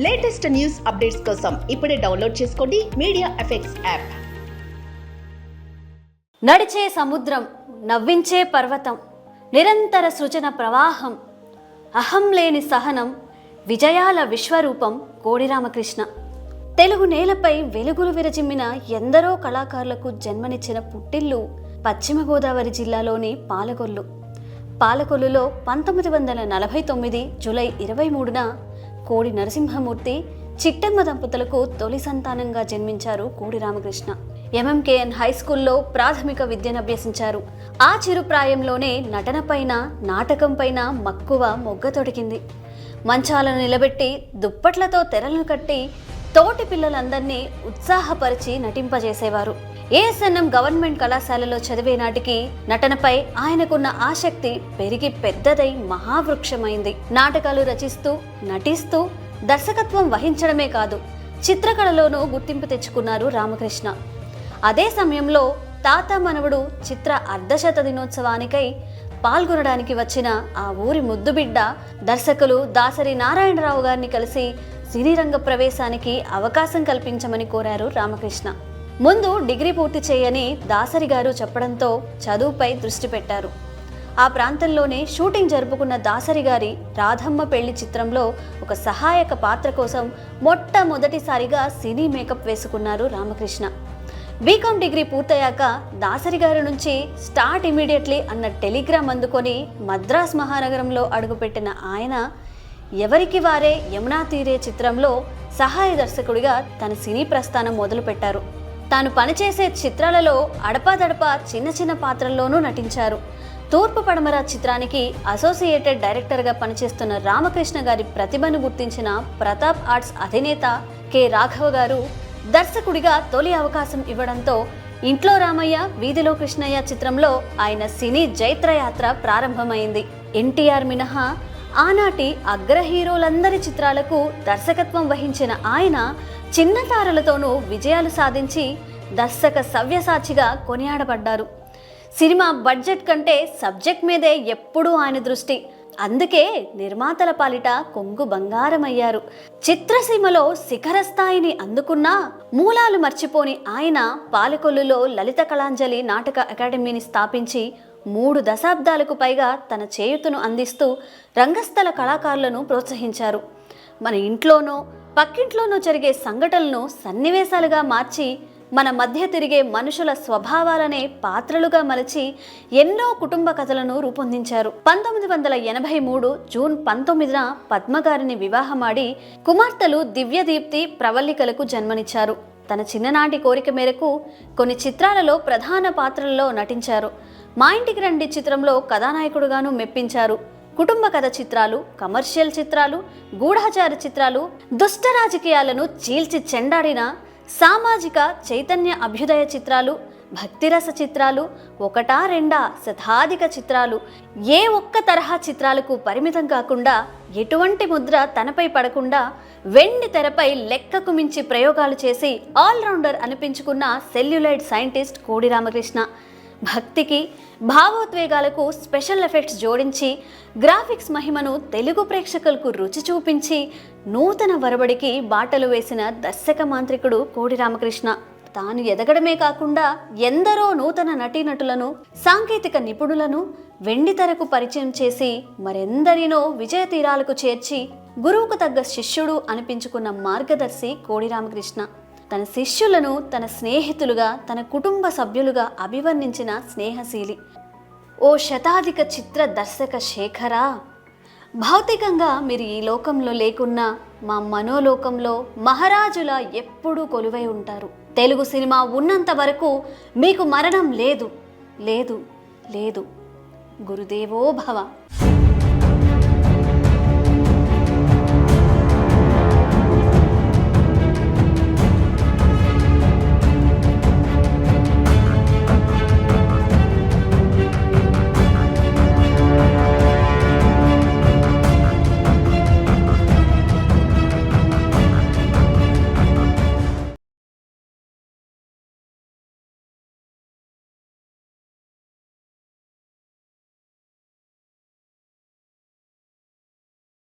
Latest news updates కోసం ఇప్పుడే download చేసుకోండి మీడియా ఎఫెక్ట్స్ యాప్. నడిచే సముద్రం, నవ్వించే పర్వతం, నిరంతర సృజన ప్రవాహం, అహం లేని సహనం, విజయాల విశ్వరూపం కోడి రామకృష్ణ. తెలుగు నేలపై వెలుగులు విరజిమ్మిన ఎందరో కళాకారులకు జన్మనిచ్చిన పుట్టిల్లు పశ్చిమ గోదావరి జిల్లాలోని పాలకొల్లు. పాలకొల్లులో 1949 జూలై 23న కోడి నరసింహమూర్తి, చిట్టమ్మ దంపతులకు తొలి సంతానంగా జన్మించారు కోడి రామకృష్ణ. ఎంఎంకేఎన్ హై స్కూల్లో ప్రాథమిక విద్యను అభ్యసించారు. ఆ చిరుప్రాయంలోనే నటనపైన, నాటకంపైన మక్కువ మొగ్గతొడిగింది. మంచాలను నిలబెట్టి, దుప్పట్లతో తెరలను కట్టి తోటి పిల్లలందరినీ ఉత్సాహపరిచి నటింపజేసేవారు. ఏఎస్ఎన్ఎం గవర్నమెంట్ కళాశాలలో చదివే నాటికి నటనపై ఆయనకున్న ఆసక్తి పెరిగి పెద్దదై మహావృక్షమైంది. నాటకాలు రచిస్తూ, నటిస్తూ, దర్శకత్వం వహించడమే కాదు, చిత్రకళలోనూ గుర్తింపు తెచ్చుకున్నారు రామకృష్ణ. అదే సమయంలో తాత మనవడు చిత్ర అర్ధశత దినోత్సవానికై పాల్గొనడానికి వచ్చిన ఆ ఊరి ముద్దుబిడ్డ దర్శకులు దాసరి నారాయణరావు గారిని కలిసి సినీ రంగ ప్రవేశానికి అవకాశం కల్పించమని కోరారు రామకృష్ణ. ముందు డిగ్రీ పూర్తి చేయని దాసరి గారు చెప్పడంతో చదువుపై దృష్టి పెట్టారు. ఆ ప్రాంతంలోనే షూటింగ్ జరుపుకున్న దాసరి గారి రాధమ్మ పెళ్లి చిత్రంలో ఒక సహాయక పాత్ర కోసం మొట్టమొదటిసారిగా సినీ మేకప్ వేసుకున్నారు రామకృష్ణ. బీకాం డిగ్రీ పూర్తయ్యాక దాసరి గారి నుంచి స్టార్ట్ ఇమీడియట్లీ అన్న టెలిగ్రామ్ అందుకొని మద్రాస్ మహానగరంలో అడుగుపెట్టిన ఆయన ఎవరికి వారే యమునా తీరే చిత్రంలో సహాయ దర్శకుడిగా తన సినీ ప్రస్థానం మొదలుపెట్టారు. తాను పనిచేసే చిత్రాలలో అడపాదడపా చిన్న చిన్న పాత్రల్లోనూ నటించారు. తూర్పు పడమర చిత్రానికి అసోసియేటెడ్ డైరెక్టర్గా పనిచేస్తున్న రామకృష్ణ గారి ప్రతిభను గుర్తించిన ప్రతాప్ ఆర్ట్స్ అధినేత కె రాఘవ గారు దర్శకుడిగా తొలి అవకాశం ఇవ్వడంతో ఇంట్లో రామయ్య, వీధిలో కృష్ణయ్య చిత్రంలో ఆయన సినీ జైత్రయాత్ర ప్రారంభమైంది. ఎన్టీఆర్ మినహా ఆనాటి అగ్ర హీరోలందరి చిత్రాలకు దర్శకత్వం వహించిన ఆయన చిన్న తారలతోనూ విజయాలు సాధించి దర్శక సవ్యసాచిగా కొనియాడబడ్డారు. సినిమా బడ్జెట్ కంటే సబ్జెక్ట్ మీదే ఎప్పుడూ ఆయన దృష్టి. అందుకే నిర్మాతల పాలిట కొంగు బంగారమయ్యారు. చిత్రసీమలో శిఖర స్థాయిని అందుకున్నా మూలాలు మర్చిపోని ఆయన పాలకొల్లులో లలిత కళాంజలి నాటక అకాడమీని స్థాపించి 3 దశాబ్దాలకు పైగా తన చేయూతను అందిస్తూ రంగస్థల కళాకారులను ప్రోత్సహించారు. మన ఇంట్లోనో పక్కింట్లోనో జరిగే సంఘటనలను సన్నివేశాలుగా మార్చి మన మధ్య తిరిగే మనుషుల స్వభావాలనే పాత్రలుగా మలచి ఎన్నో కుటుంబ కథలను రూపొందించారు. 1983 జూన్ 19న పద్మగారిని వివాహమాడి కుమార్తెలు దివ్యదీప్తి, ప్రవల్లికలకు జన్మనిచ్చారు. తన చిన్ననాటి కోరిక మేరకు కొన్ని చిత్రాలలో ప్రధాన పాత్రల్లో నటించారు. మా ఇంటికి రండి చిత్రంలో కథానాయకుడుగాను మెప్పించారు. కుటుంబ కథ చిత్రాలు, కమర్షియల్ చిత్రాలు, గూఢాచార చిత్రాలు, దుష్ట రాజకీయాలను చీల్చి చెండాడిన సామాజిక చైతన్య అభ్యుదయ చిత్రాలు, భక్తిరస చిత్రాలు, ఒకటా రెండా శతాధిక చిత్రాలు, ఏ ఒక్క తరహా చిత్రాలకు పరిమితం కాకుండా, ఎటువంటి ముద్ర తనపై పడకుండా వెండి తెరపై లెక్కకు మించి ప్రయోగాలు చేసి ఆల్రౌండర్ అనిపించుకున్న సెల్యులాయిడ్ సైంటిస్ట్ కోడి రామకృష్ణ. భక్తికి, భావోద్వేగాలకు స్పెషల్ ఎఫెక్ట్స్ జోడించి గ్రాఫిక్స్ మహిమను తెలుగు ప్రేక్షకులకు రుచి చూపించి నూతన వరబడికి బాటలు వేసిన దర్శక మాంత్రికుడు కోడి రామకృష్ణ. తాను ఎదగడమే కాకుండా ఎందరో నూతన నటీనటులను, సాంకేతిక నిపుణులను వెండితెరకు పరిచయం చేసి మరెందరినో విజయ తీరాలకు చేర్చి గురువుకు తగ్గ శిష్యుడు అనిపించుకున్న మార్గదర్శి కోడి రామకృష్ణ. తన శిష్యులను తన స్నేహితులుగా, తన కుటుంబ సభ్యులుగా అభివర్ణించిన స్నేహశీలి. ఓ శతాధిక చిత్ర దర్శక శేఖరా, భౌతికంగా మీరు ఈ లోకంలో లేకున్నా మా మనోలోకంలో మహారాజులా ఎప్పుడూ కొలువై ఉంటారు. తెలుగు సినిమా ఉన్నంత వరకు మీకు మరణం లేదు, లేదు, లేదు. గురుదేవో భవ.